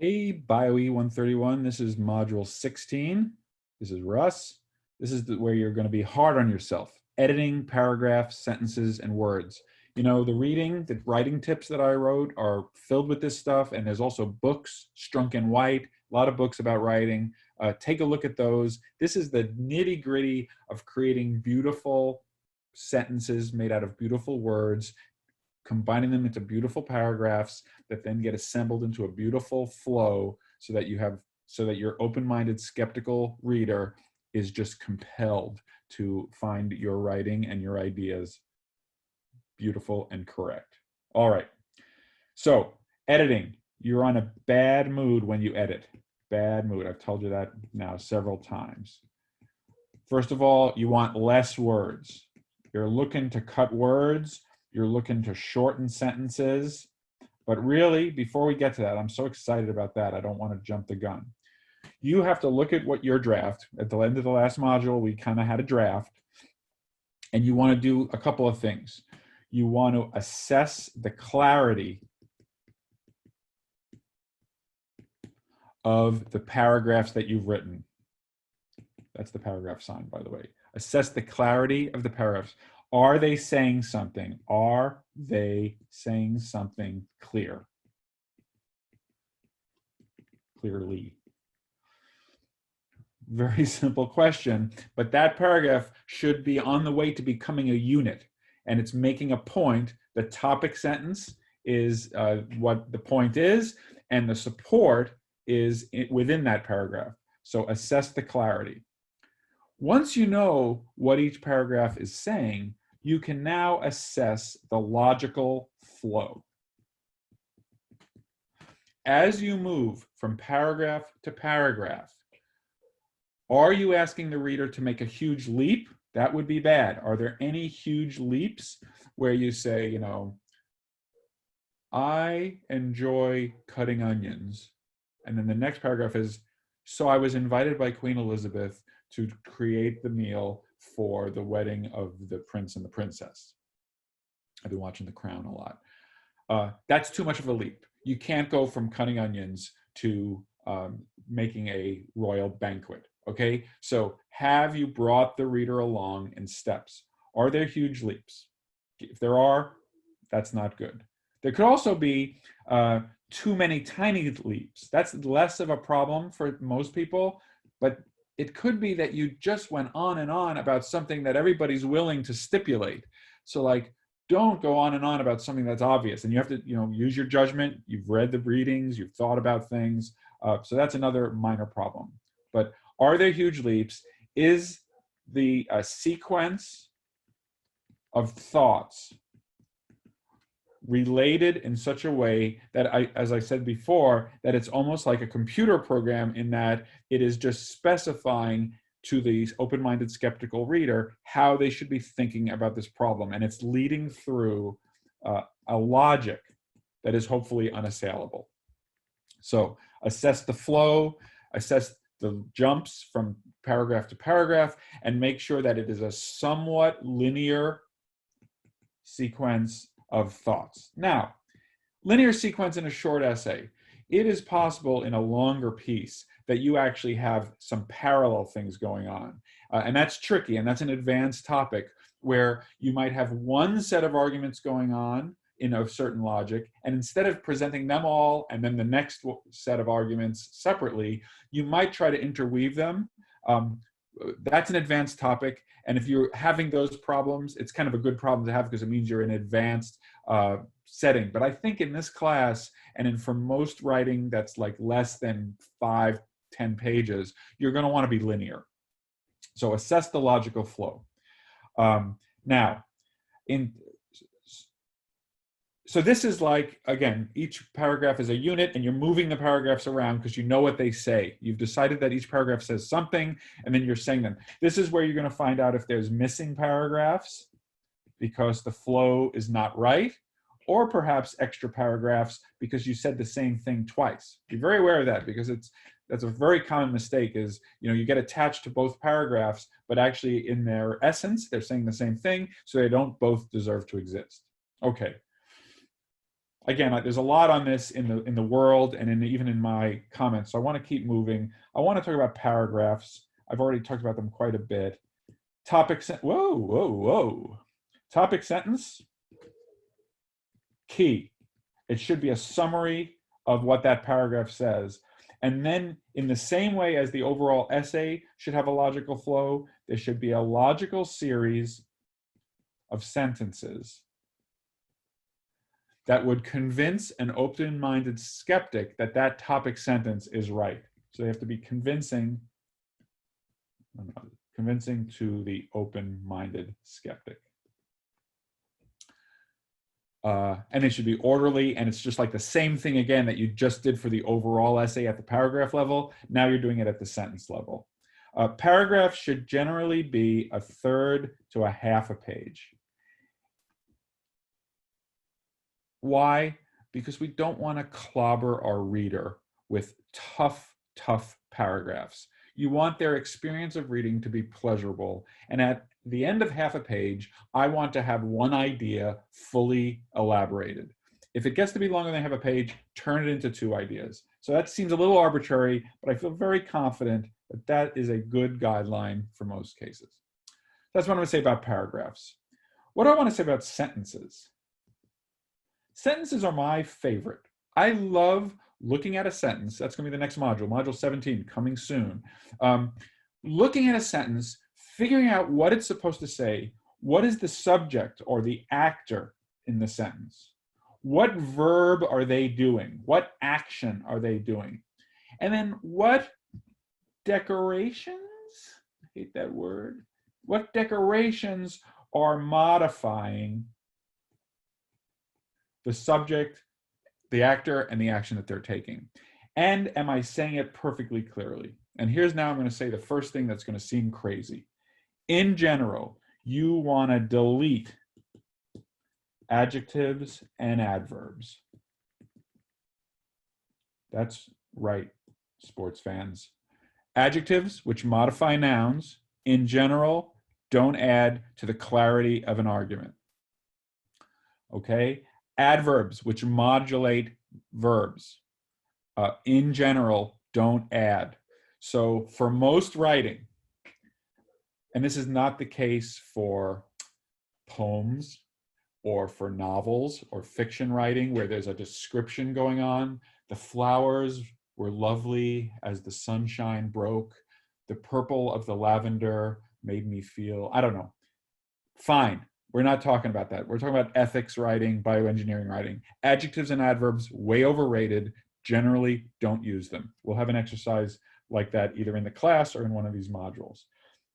Hey, BioE 131, this is module 16. This is Russ. This is where you're going to be hard on yourself, editing paragraphs, sentences, and words. You know, the writing tips that I wrote are filled with this stuff, and there's also books, Strunk and White, a lot of books about writing. Take a look at those. This is the nitty-gritty of creating beautiful sentences made out of beautiful words, combining them into beautiful paragraphs that then get assembled into a beautiful flow so that your open-minded skeptical reader is just compelled to find your writing and your ideas beautiful and correct. All right, so editing. You're on a bad mood when you edit. Bad mood. I've told you that now several times. First of all, you want less words. You're looking to cut words. You're looking to shorten sentences. But really, before we get to that, I'm so excited about that, I don't want to jump the gun. You have to look at what your draft, at the end of the last module, we kind of had a draft, and you want to do a couple of things. You want to assess the clarity of the paragraphs that you've written. That's the paragraph sign, by the way. Assess the clarity of the paragraphs. Are they saying something? Are they saying something clear? Clearly. Very simple question, but that paragraph should be on the way to becoming a unit, and it's making a point. The topic sentence is what the point is, and the support is within that paragraph. So assess the clarity. Once you know what each paragraph is saying, you can now assess the logical flow. As you move from paragraph to paragraph, are you asking the reader to make a huge leap? That would be bad. Are there any huge leaps where you say, you know, I enjoy cutting onions. And then the next paragraph is, so I was invited by Queen Elizabeth to create the meal for the wedding of the prince and the princess. I've been watching The Crown a lot. That's too much of a leap. You can't go from cutting onions to making a royal banquet, okay? So have you brought the reader along in steps? Are there huge leaps? If there are, that's not good. There could also be too many tiny leaps. That's less of a problem for most people, but it could be that you just went on and on about something that everybody's willing to stipulate. So like, don't go on and on about something that's obvious, and you have to, you know, use your judgment. You've read the readings, you've thought about things. So that's another minor problem. But are there huge leaps? Is the sequence of thoughts related in such a way that as I said before, that it's almost like a computer program in that it is just specifying to the open-minded skeptical reader how they should be thinking about this problem, and it's leading through a logic that is hopefully unassailable. So assess the flow, assess the jumps from paragraph to paragraph, and make sure that it is a somewhat linear sequence of thoughts. Now, linear sequence in a short essay. It is possible in a longer piece that you actually have some parallel things going on. And that's tricky, and that's an advanced topic where you might have one set of arguments going on in a certain logic, and instead of presenting them all and then the next set of arguments separately, you might try to interweave them. That's an advanced topic, and if you're having those problems, it's kind of a good problem to have because it means you're in advanced setting. But I think in this class, and for most writing that's like less than 5-10 pages, you're going to want to be linear. So assess the logical flow. So this is like, again, each paragraph is a unit, and you're moving the paragraphs around because you know what they say. You've decided that each paragraph says something, and then you're saying them. This is where you're going to find out if there's missing paragraphs because the flow is not right, or perhaps extra paragraphs because you said the same thing twice. Be very aware of that, because that's a very common mistake is, you know, you get attached to both paragraphs, but actually in their essence, they're saying the same thing, so they don't both deserve to exist. Okay. again, there's a lot on this in the world and even in my comments. So I want to keep moving. I want to talk about paragraphs. I've already talked about them quite a bit. Whoa. Topic sentence, key. It should be a summary of what that paragraph says. And then in the same way as the overall essay should have a logical flow, there should be a logical series of sentences that would convince an open-minded skeptic that that topic sentence is right. So they have to be convincing to the open-minded skeptic. And it should be orderly, and it's just like the same thing again that you just did for the overall essay at the paragraph level. Now you're doing it at the sentence level. Paragraphs should generally be a third to a half a page. Why? Because we don't want to clobber our reader with tough paragraphs. You want their experience of reading to be pleasurable. And at the end of half a page, I want to have one idea fully elaborated. If it gets to be longer than half a page, turn it into 2 ideas. So that seems a little arbitrary, but I feel very confident that that is a good guideline for most cases. That's what I'm going to say about paragraphs. What do I want to say about sentences? Sentences are my favorite. I love looking at a sentence. That's going to be the next module, module 17, coming soon. Looking at a sentence, figuring out what it's supposed to say, what is the subject or the actor in the sentence? What verb are they doing? What action are they doing? And then what decorations, I hate that word, what decorations are modifying the subject, the actor, and the action that they're taking? And am I saying it perfectly clearly? And here's now I'm going to say the first thing that's going to seem crazy. In general, you want to delete adjectives and adverbs. That's right, sports fans. Adjectives, which modify nouns, in general, don't add to the clarity of an argument. Okay? Adverbs, which modulate verbs, in general, don't add. So for most writing, and this is not the case for poems or for novels or fiction writing where there's a description going on. The flowers were lovely as the sunshine broke. The purple of the lavender made me feel, I don't know. Fine. We're not talking about that. We're talking about ethics writing, bioengineering writing. Adjectives and adverbs, way overrated. Generally, don't use them. We'll have an exercise like that either in the class or in one of these modules.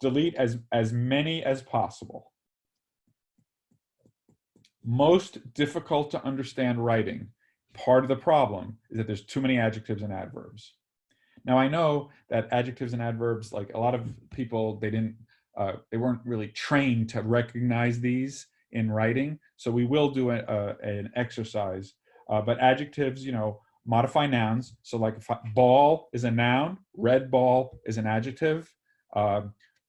Delete as many as possible. Most difficult to understand writing, part of the problem is that there's too many adjectives and adverbs. Now I know that adjectives and adverbs, like a lot of people, they weren't really trained to recognize these in writing. So we will do an exercise, but adjectives, modify nouns. So like ball is a noun, red ball is an adjective.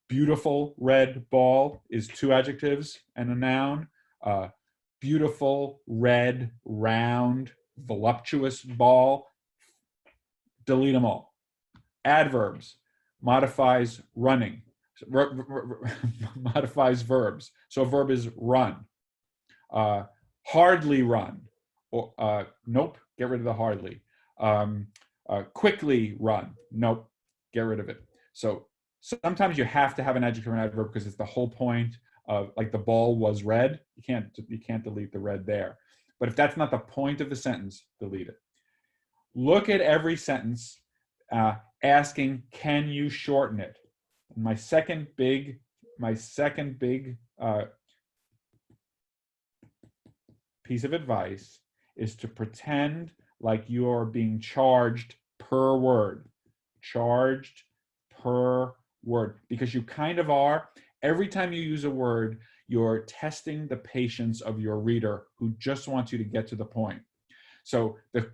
Beautiful red ball is 2 adjectives and a noun. Beautiful, red, round, voluptuous ball, delete them all. Adverbs, modifies running, modifies verbs. So a verb is run. Hardly run, or nope, get rid of the hardly. Quickly run, nope, get rid of it. So sometimes you have to have an adjective and adverb because it's the whole point of, like, the ball was red. You can't delete the red there. But if that's not the point of the sentence, delete it. Look at every sentence asking, can you shorten it? And my second big piece of advice is to pretend like you are being charged per word. Charged per word, because you kind of are. Every time you use a word, you're testing the patience of your reader who just wants you to get to the point. So the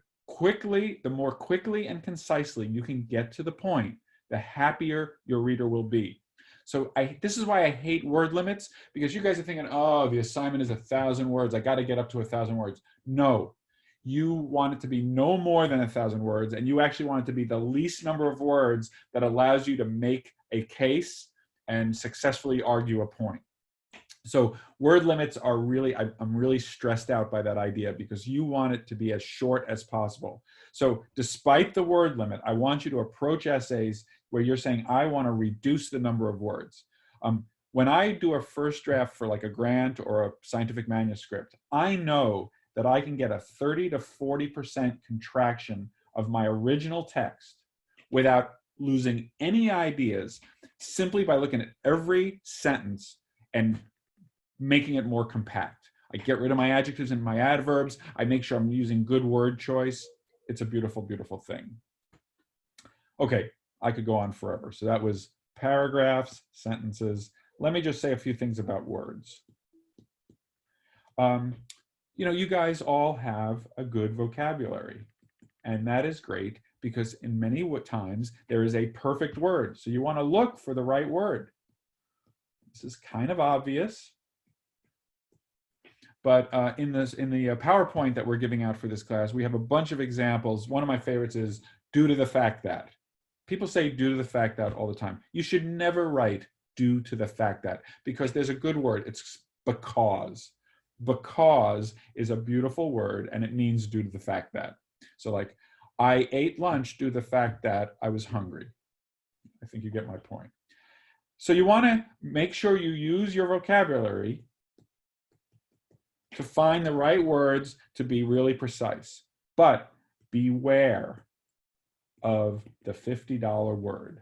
more quickly and concisely you can get to the point, the happier your reader will be. So this is why I hate word limits, because you guys are thinking, oh, the assignment is 1,000 words. I got to get up to 1,000 words. No, you want it to be no more than 1,000 words, and you actually want it to be the least number of words that allows you to make a case and successfully argue a point. So word limits are really, I'm really stressed out by that idea because you want it to be as short as possible. So despite the word limit, I want you to approach essays where you're saying, I want to reduce the number of words. When I do a first draft for like a grant or a scientific manuscript, I know that I can get a 30 to 40% contraction of my original text without losing any ideas, simply by looking at every sentence and making it more compact. I get rid of my adjectives and my adverbs. I make sure I'm using good word choice. It's a beautiful, beautiful thing. Okay, I could go on forever. So that was paragraphs, sentences. Let me just say a few things about words. You know, you guys all have a good vocabulary, and that is great because in many times there is a perfect word. So you want to look for the right word. This is kind of obvious. But in the PowerPoint that we're giving out for this class, we have a bunch of examples. One of my favorites is due to the fact that. People say due to the fact that all the time. You should never write due to the fact that, because there's a good word. It's because. Because is a beautiful word, and it means due to the fact that. So like, I ate lunch due to the fact that I was hungry. I think you get my point. So you want to make sure you use your vocabulary to find the right words to be really precise. But beware of the $50 word.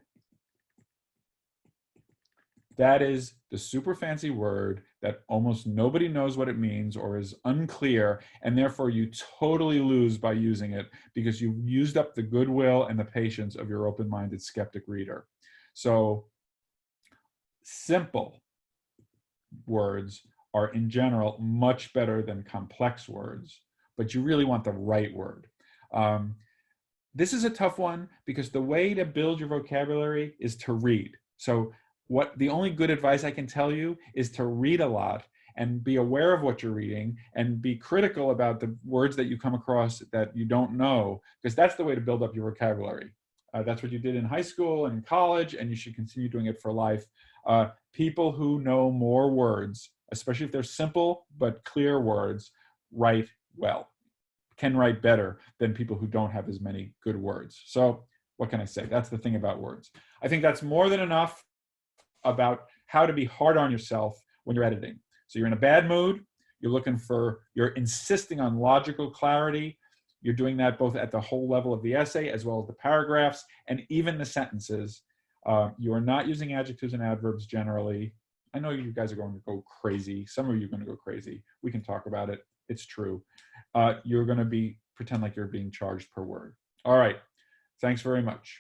That is the super fancy word that almost nobody knows what it means or is unclear, and therefore you totally lose by using it because you've used up the goodwill and the patience of your open-minded skeptic reader. So simple words are in general much better than complex words, but you really want the right word. This is a tough one because the way to build your vocabulary is to read. So the only good advice I can tell you is to read a lot and be aware of what you're reading and be critical about the words that you come across that you don't know, because that's the way to build up your vocabulary. That's what you did in high school and in college, and you should continue doing it for life. People who know more words, especially if they're simple but clear words, write well, can write better than people who don't have as many good words. So what can I say? That's the thing about words. I think that's more than enough about how to be hard on yourself when you're editing. So you're in a bad mood, you're insisting on logical clarity. You're doing that both at the whole level of the essay as well as the paragraphs and even the sentences. You are not using adjectives and adverbs generally. I know you guys are going to go crazy. Some of you are going to go crazy. We can talk about it. It's true. You're going to pretend like you're being charged per word. All right. Thanks very much.